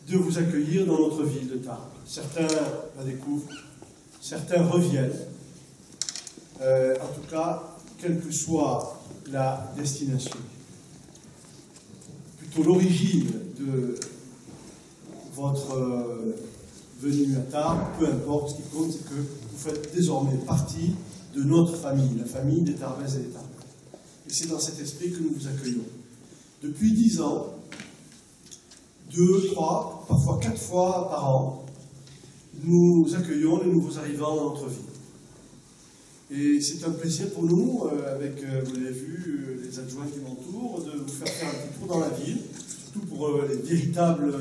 de vous accueillir dans notre ville de Tarbes. Certains la découvrent, certains reviennent. En tout cas, quelle que soit la destination. Plutôt l'origine de votre venue à Tarbes, peu importe, ce qui compte, c'est que vous faites désormais partie de notre famille, la famille des Tarbaises et des Tarbais. Et c'est dans cet esprit que nous vous accueillons. Depuis 10 ans, 2, 3, parfois 4 fois par an, nous accueillons les nouveaux arrivants dans notre ville. Et c'est un plaisir pour nous, avec, vous l'avez vu, les adjoints qui m'entourent, de vous faire un petit tour dans la ville, surtout pour les véritables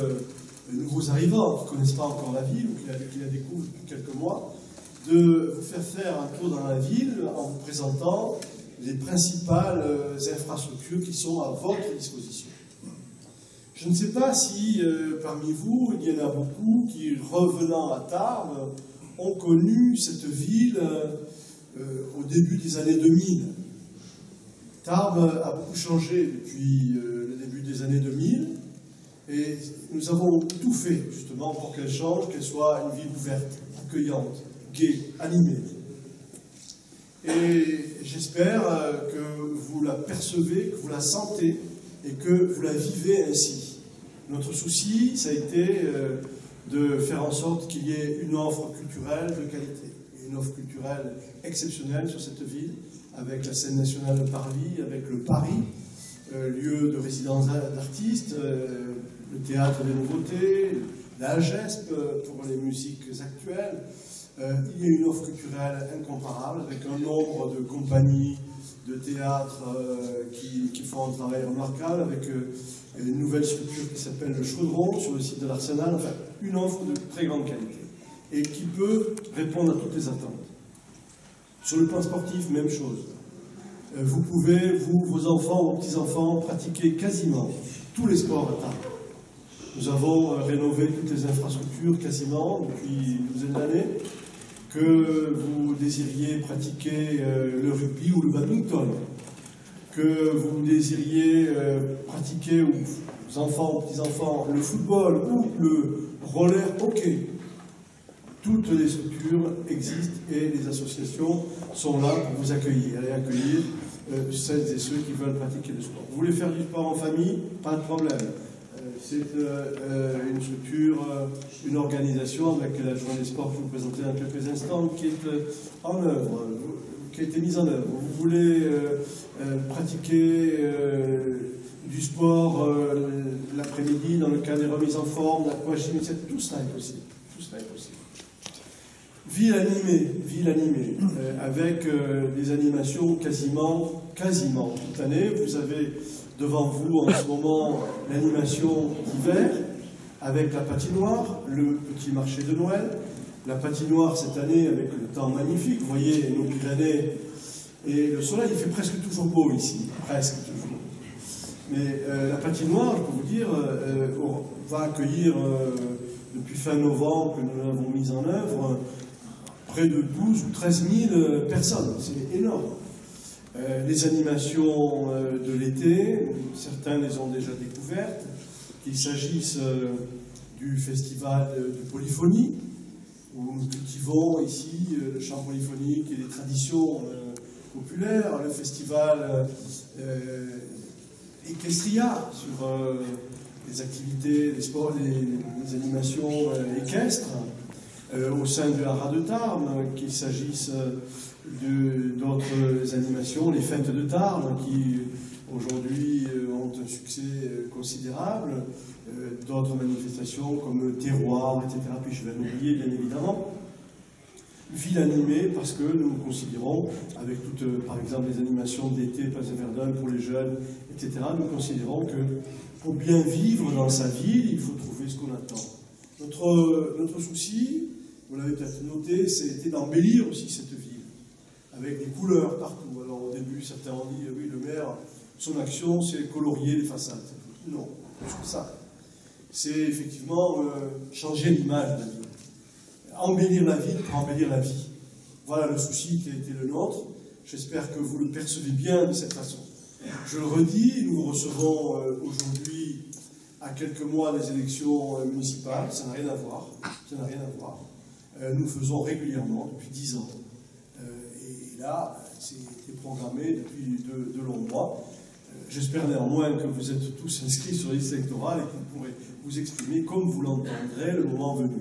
nouveaux arrivants qui ne connaissent pas encore la ville ou qui la découvrent depuis quelques mois, de vous faire un tour dans la ville en vous présentant les principales infrastructures qui sont à votre disposition. Je ne sais pas si parmi vous, il y en a beaucoup qui, revenant à Tarbes, ont connu cette ville au début des années 2000. Tarbes a beaucoup changé depuis le début des années 2000 et nous avons tout fait justement pour qu'elle change, qu'elle soit une ville ouverte, accueillante, gaie, animée. Et j'espère que vous la percevez, que vous la sentez et que vous la vivez ainsi. Notre souci, ça a été de faire en sorte qu'il y ait une offre culturelle de qualité, une offre culturelle exceptionnelle sur cette ville, avec la scène nationale de Parvis, avec le Paris, lieu de résidence d'artistes, le théâtre des nouveautés, la GESP pour les musiques actuelles. Il y a une offre culturelle incomparable, avec un nombre de compagnies de théâtre qui font un travail remarquable, avec une nouvelle structure qui s'appelle le Chaudron sur le site de l'Arsenal, enfin une offre de très grande qualité et qui peut répondre à toutes les attentes. Sur le plan sportif, même chose. Vous pouvez, vous, vos enfants, vos petits-enfants, pratiquer quasiment tous les sports à Tarbes. Nous avons rénové toutes les infrastructures quasiment depuis une douzaine d'années. Que vous désiriez pratiquer le rugby ou le badminton, que vous désiriez pratiquer, ou vos enfants ou petits-enfants, le football ou le roller hockey. Toutes les structures existent et les associations sont là pour vous accueillir et accueillir celles et ceux qui veulent pratiquer le sport. Vous voulez faire du sport en famille? Pas de problème. C'est une structure, une organisation avec l'adjoint des sports que je vous présentais dans quelques instants, qui est en œuvre, qui a été mise en œuvre. Vous voulez pratiquer du sport l'après-midi dans le cadre des remises en forme, l'aquagym, etc. Tout cela est possible. Tout cela est possible. Ville animée, avec des animations quasiment toute l'année. Vous avez devant vous en ce moment l'animation d'hiver avec la patinoire, le petit marché de Noël. La patinoire cette année avec le temps magnifique, vous voyez nos Pyrénées et le soleil, il fait presque toujours beau ici, presque toujours. Mais la patinoire, je peux vous dire, va accueillir depuis fin novembre que nous l'avons mise en œuvre près de 12 ou 13 000 personnes, c'est énorme. Les animations de l'été, certains les ont déjà découvertes, qu'il s'agisse du festival de polyphonie, où nous cultivons ici le chant polyphonique et les traditions populaires, le festival Equestria sur les activités, les sports, les animations équestres, au sein du Haras de Tarbes, qu'il s'agisse d'autres animations, les fêtes de Tarbes, qui aujourd'hui ont un succès considérable, d'autres manifestations comme Terroir, etc. Puis je vais l'oublier, bien évidemment. Ville animée, parce que nous considérons, avec toutes, par exemple, les animations d'été, Place de Verdun pour les jeunes, etc., nous considérons que pour bien vivre dans sa ville, il faut trouver ce qu'on attend. Notre souci, vous l'avez peut-être noté, c'était d'embellir aussi cette ville, avec des couleurs partout. Alors au début, certains ont dit, oui, le maire, son action, c'est colorier les façades. Non, c'est ça. C'est effectivement changer l'image de la ville. Embellir la ville pour embellir la vie. Voilà le souci qui a été le nôtre. J'espère que vous le percevez bien de cette façon. Je le redis, nous recevons aujourd'hui à quelques mois des élections municipales, ça n'a rien à voir. Ça n'a rien à voir. Nous le faisons régulièrement depuis 10 ans. Et là, c'est programmé depuis de longs mois. J'espère néanmoins que vous êtes tous inscrits sur la liste électorale et que vous pourrez vous exprimer comme vous l'entendrez le moment venu.